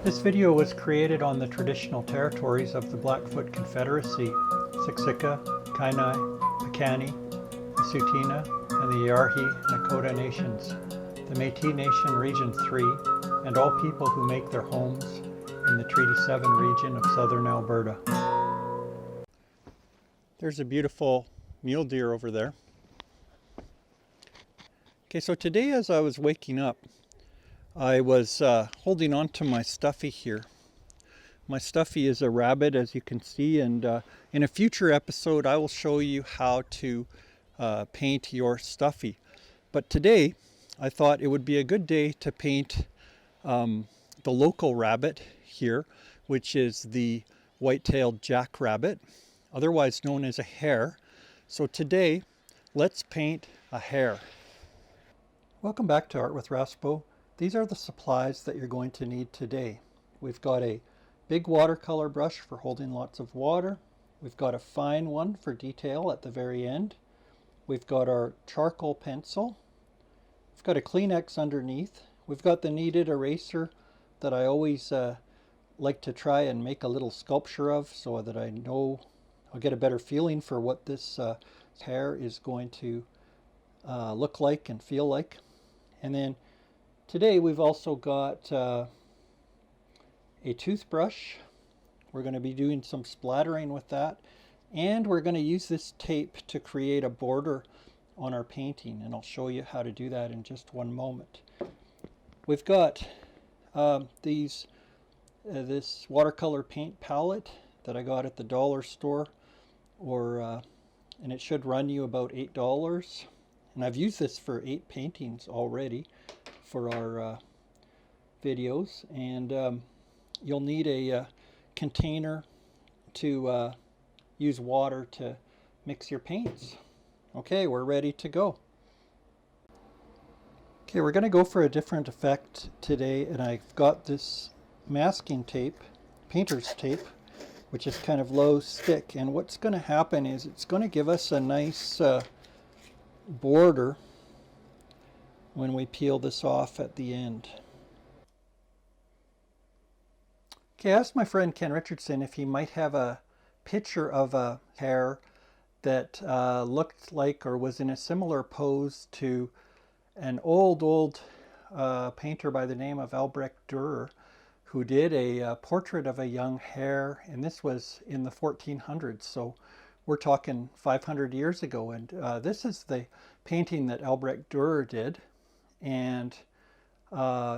This video was created on the traditional territories of the Blackfoot Confederacy, Siksika, Kainai, Piikani, the Tsuut'ina, and the Yarhi Nakota Nations, the Métis Nation Region 3, and all people who make their homes in the Treaty 7 region of southern Alberta. There's a beautiful mule deer over there. Okay, so today as I was waking up, I was holding on to my stuffy here. My stuffy is a rabbit, as you can see, and in a future episode I will show you how to paint your stuffy. But today I thought it would be a good day to paint the local rabbit here, which is the white-tailed jackrabbit, otherwise known as a hare. So today let's paint a hare. Welcome back to Art with Raspo. These are the supplies that you're going to need today. We've got a big watercolor brush for holding lots of water. We've got a fine one for detail at the very end. We've got our charcoal pencil. We've got a Kleenex underneath. We've got the kneaded eraser that I always like to try and make a little sculpture of so that I know I'll get a better feeling for what this hare is going to look like and feel like. And then today we've also got a toothbrush. We're going to be doing some splattering with that, and we're going to use this tape to create a border on our painting, and I'll show you how to do that in just one moment. We've got this watercolor paint palette that I got at the dollar store, and it should run you about $8. And I've used this for 8 paintings already for our videos, and you'll need a container to use water to mix your paints. Okay, we're ready to go. Okay, we're going to go for a different effect today, and I've got this masking tape, painter's tape, which is kind of low stick, and what's going to happen is it's going to give us a nice border when we peel this off at the end. Okay, I asked my friend Ken Richardson if he might have a picture of a hare that looked like or was in a similar pose to an old painter by the name of Albrecht Dürer, who did a portrait of a young hare, and this was in the 1400s, so we're talking 500 years ago. And this is the painting that Albrecht Dürer did, and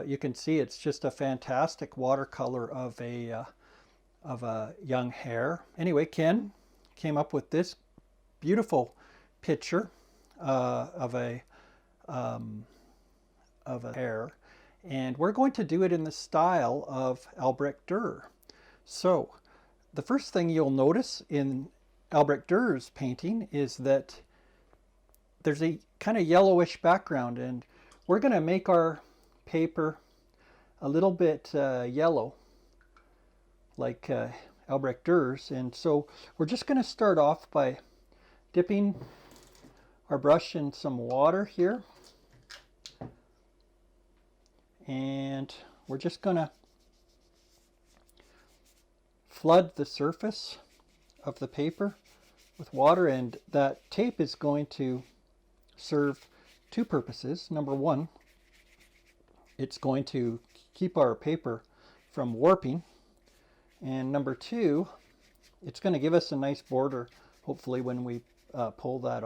you can see it's just a fantastic watercolor of a young hare. Anyway, Ken came up with this beautiful picture of a hare, and we're going to do it in the style of Albrecht Dürer. So the first thing you'll notice in Albrecht Dürer's painting is that there's a kind of yellowish background, and we're going to make our paper a little bit yellow like Albrecht Dürer's. And so we're just going to start off by dipping our brush in some water here, and we're just going to flood the surface of the paper with water, and that tape is going to serve two purposes. Number one, it's going to keep our paper from warping, and number two, it's going to give us a nice border hopefully when we pull that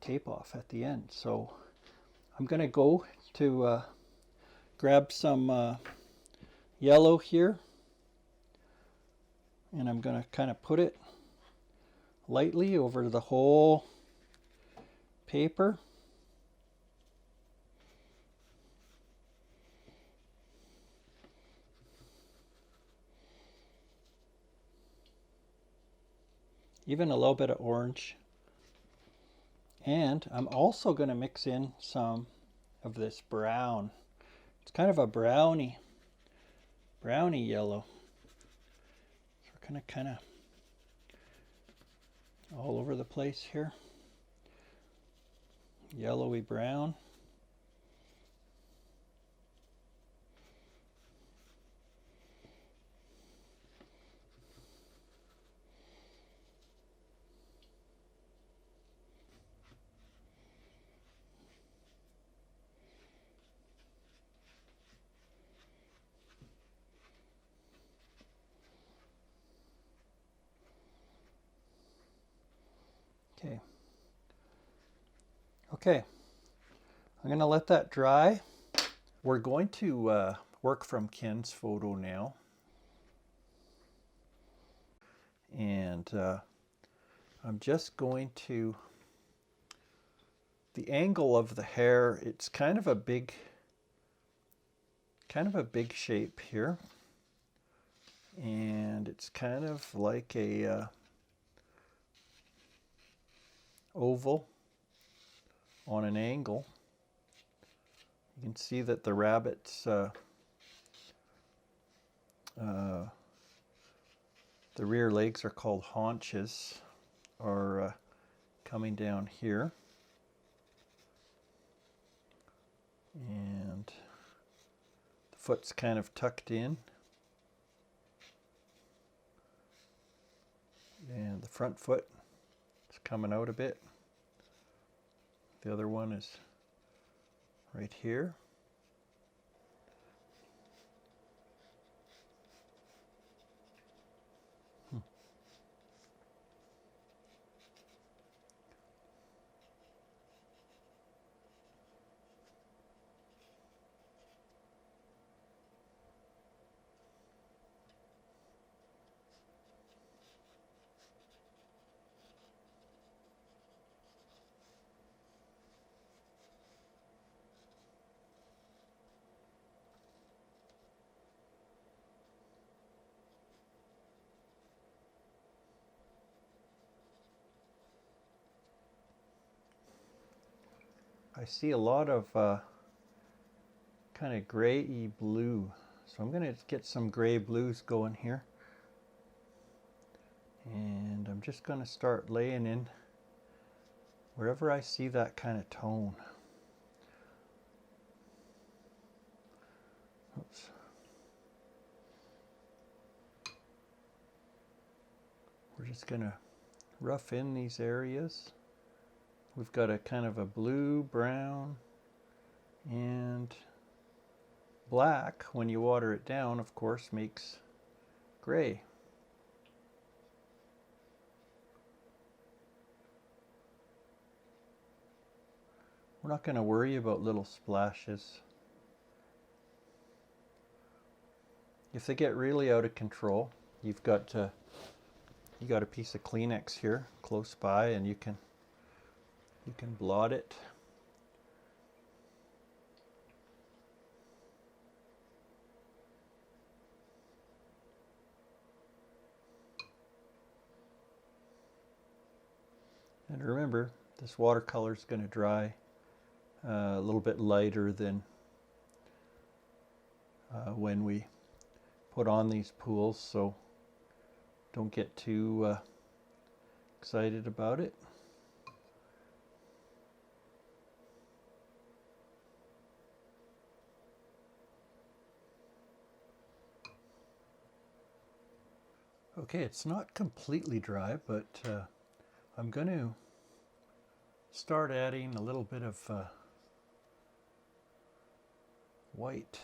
tape off at the end. So I'm going to go to grab some yellow here, and I'm going to kind of put it lightly over the whole paper. Even a little bit of orange. And I'm also going to mix in some of this brown. It's kind of a browny yellow. So we're going to kind of all over the place here. Yellowy brown. Okay. Okay. I'm going to let that dry. We're going to work from Ken's photo now. And I'm just going to, the angle of the hare, it's kind of a big shape here. And it's kind of like a oval on an angle. You can see that the rabbit's the rear legs are called haunches, are coming down here. And the foot's kind of tucked in. And the front foot is coming out a bit. The other one is right here. I see a lot of kind of gray-y blue. So I'm going to get some gray blues going here. And I'm just going to start laying in wherever I see that kind of tone. Oops. We're just going to rough in these areas. We've got a kind of a blue, brown, and black, when you water it down, of course, makes gray. We're not going to worry about little splashes. If they get really out of control, you got a piece of Kleenex here close by, and you can blot it. And remember, this watercolor is going to dry a little bit lighter than when we put on these pools, so don't get too excited about it. Okay, it's not completely dry, but I'm going to start adding a little bit of white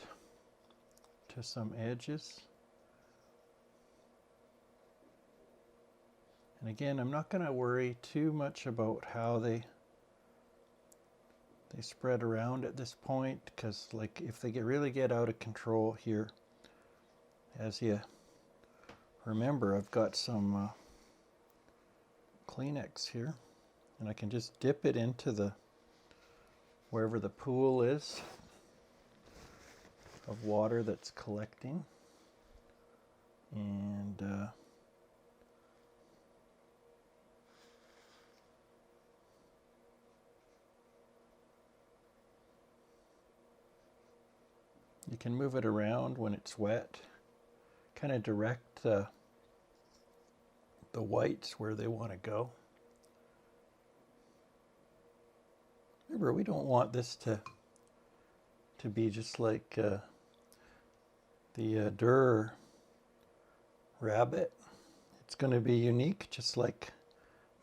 to some edges. And again, I'm not going to worry too much about how they spread around at this point, because like if they really get out of control here, as you remember, I've got some Kleenex here, and I can just dip it into wherever the pool is of water that's collecting, and you can move it around when it's wet, kind of direct the whites where they want to go. Remember, we don't want this to be just like the Durr rabbit. It's going to be unique, just like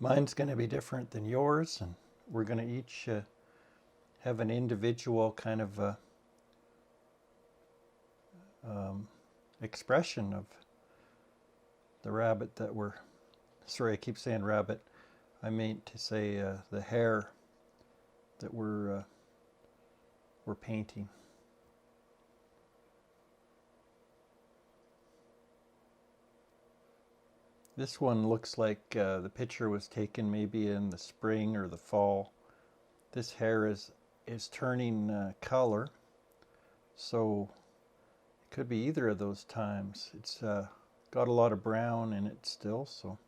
mine's going to be different than yours, and we're going to each have an individual kind of expression of the rabbit that we're, sorry I keep saying rabbit, I meant to say the hare that we're painting. This one looks like the picture was taken maybe in the spring or the fall. This hare is turning color, so it could be either of those times. It's got a lot of brown in it still, so.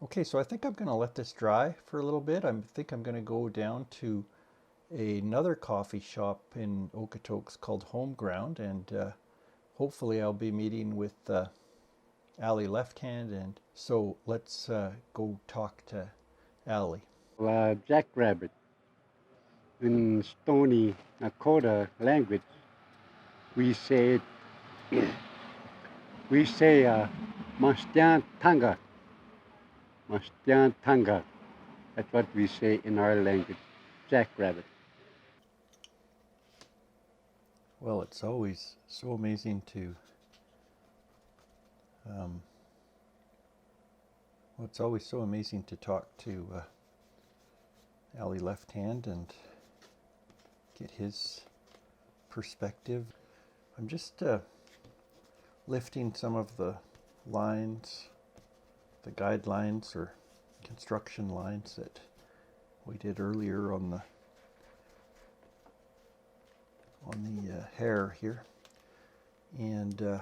Okay, so I think I'm going to let this dry for a little bit. I think I'm going to go down to another coffee shop in Okotoks called Home Ground, and hopefully I'll be meeting with Allie Left Hand, and so let's go talk to Allie. Jackrabbit. In Stony Nakota language, we say Mastian Tanga. Mastian Tanga. That's what we say in our language. Jackrabbit. Well, it's always so amazing to it's always so amazing to talk to Allie Left Hand and get his perspective. I'm just lifting some of the lines, the guidelines or construction lines that we did earlier on the Hare here, and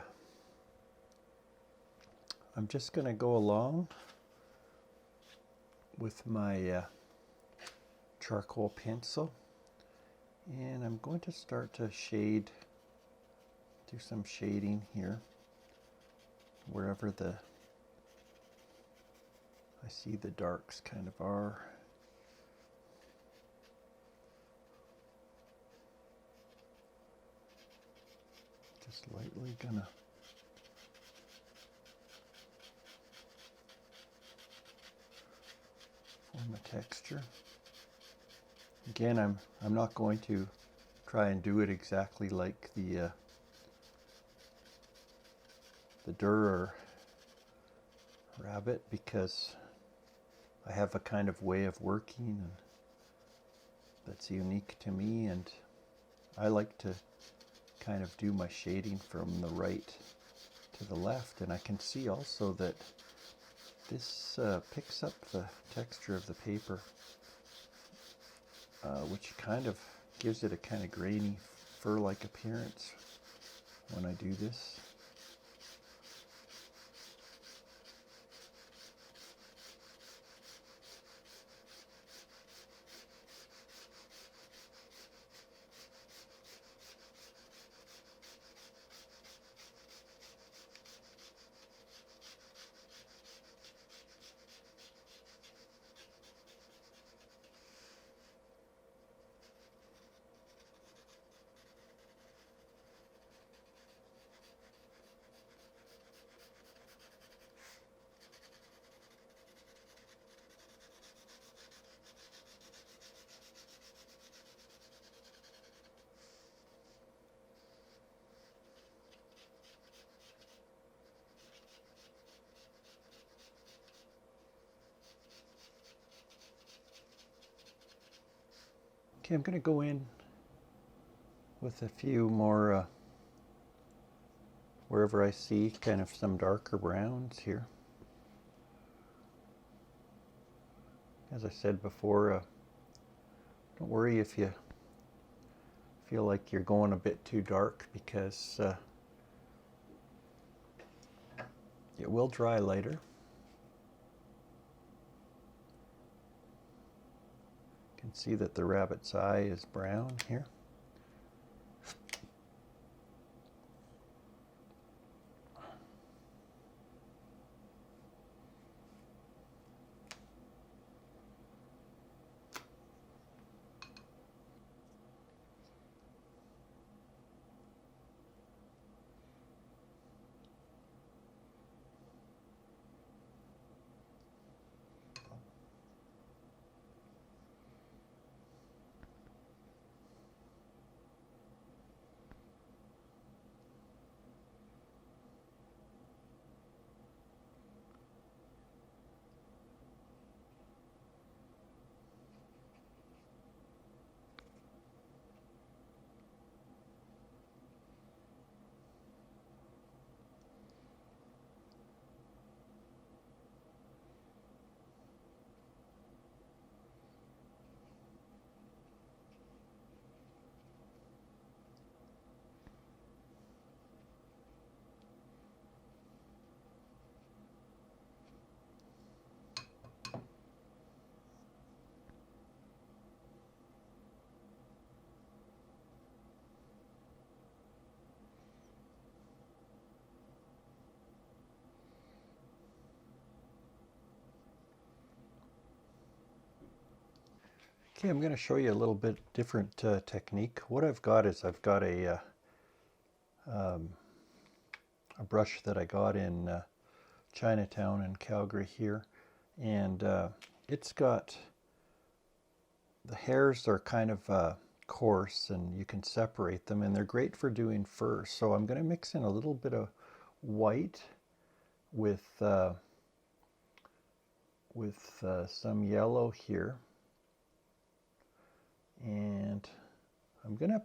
I'm just going to go along with my charcoal pencil, and I'm going to start to shade, do some shading here wherever I see the darks kind of are. Just lightly gonna form a texture. Again, I'm not going to try and do it exactly like the Durer rabbit, because I have a kind of way of working and that's unique to me, and I like to kind of do my shading from the right to the left, and I can see also that this picks up the texture of the paper, which kind of gives it a kind of grainy fur-like appearance when I do this. Okay, I'm going to go in with a few more wherever I see kind of some darker browns here. As I said before, don't worry if you feel like you're going a bit too dark, because it will dry later. You can see that the rabbit's eye is brown here. Okay, I'm going to show you a little bit different technique. What I've got is I've got a brush that I got in Chinatown in Calgary here, and it's got, the hairs are kind of coarse and you can separate them, and they're great for doing fur. So I'm going to mix in a little bit of white with some yellow here, and I'm going to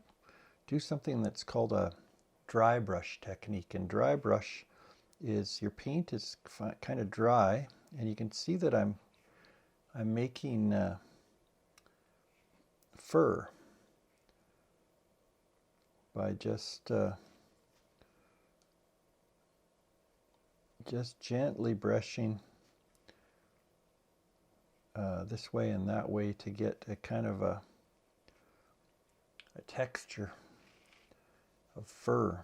do something that's called a dry brush technique. And dry brush is your paint is kind of dry, and you can see that I'm making fur by just gently brushing this way and that way to get a kind of a texture of fur.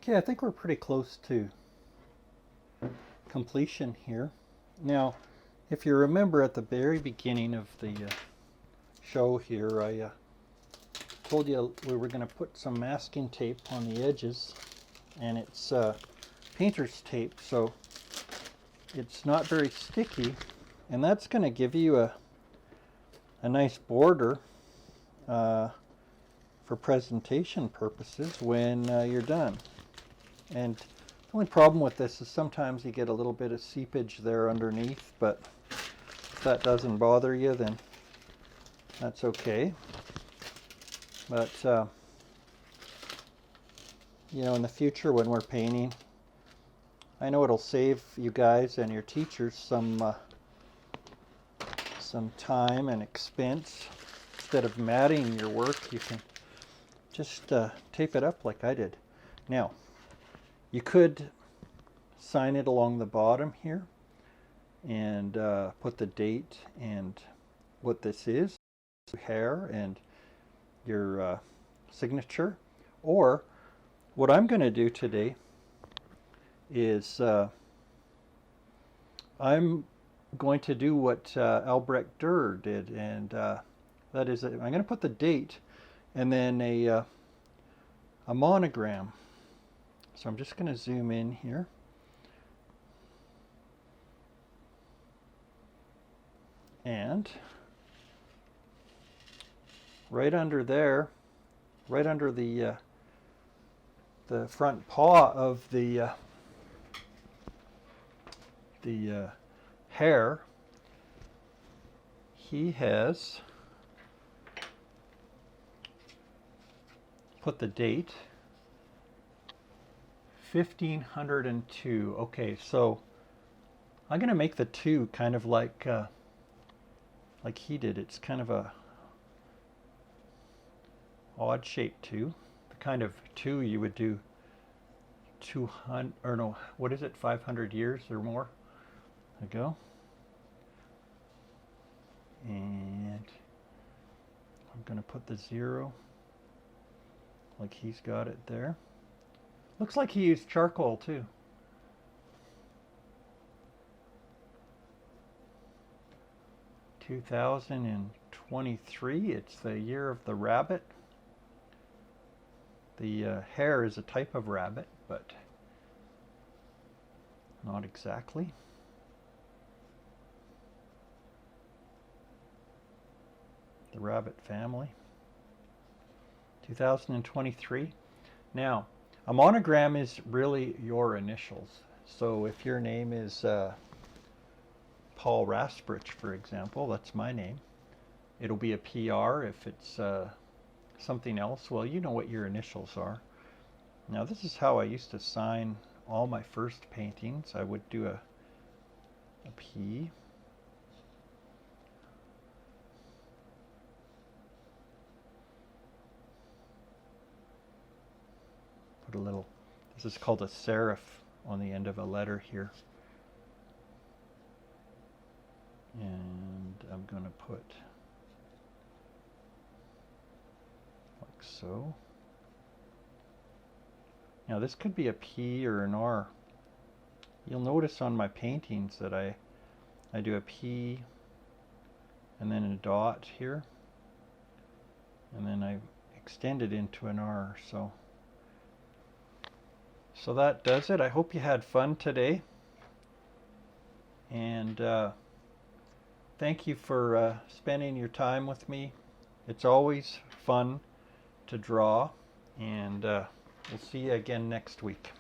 Okay, I think we're pretty close to completion here. Now, if you remember at the very beginning of the show here, I told you we were going to put some masking tape on the edges, and it's painter's tape, so it's not very sticky, and that's going to give you a nice border for presentation purposes when you're done. And the only problem with this is sometimes you get a little bit of seepage there underneath, but if that doesn't bother you, then that's okay. But you know, in the future when we're painting, I know it'll save you guys and your teachers some time and expense. Instead of matting your work, you can just tape it up like I did. Now, you could sign it along the bottom here and put the date and what this is, Hare, and your signature. Or what I'm going to do today is I'm going to do what Albrecht Dürer did, and that is, I'm going to put the date and then a monogram. So I'm just going to zoom in here. And right under there, right under the front paw of the hare, he has put the date 1502. Okay, so I'm going to make the 2 kind of like he did. It's kind of a odd shaped 2. The kind of 2 you would do 200, or no, what is it, 500 years or more ago. And I'm going to put the 0 like he's got it there. Looks like he used charcoal too. "2023, it's the year of the rabbit." The hare is a type of rabbit, but not exactly. The rabbit family. 2023. Now, a monogram is really your initials. So if your name is Paul Rasprich, for example, that's my name. It'll be a PR. If it's something else, well, you know what your initials are. Now, this is how I used to sign all my first paintings. I would do a P. Put a little, this is called a serif on the end of a letter here. And I'm going to put like so. Now this could be a P or an R. You'll notice on my paintings that I do a P and then a dot here, and then I extend it into an R. So that does it. I hope you had fun today, and thank you for spending your time with me. It's always fun to draw, and we'll see you again next week.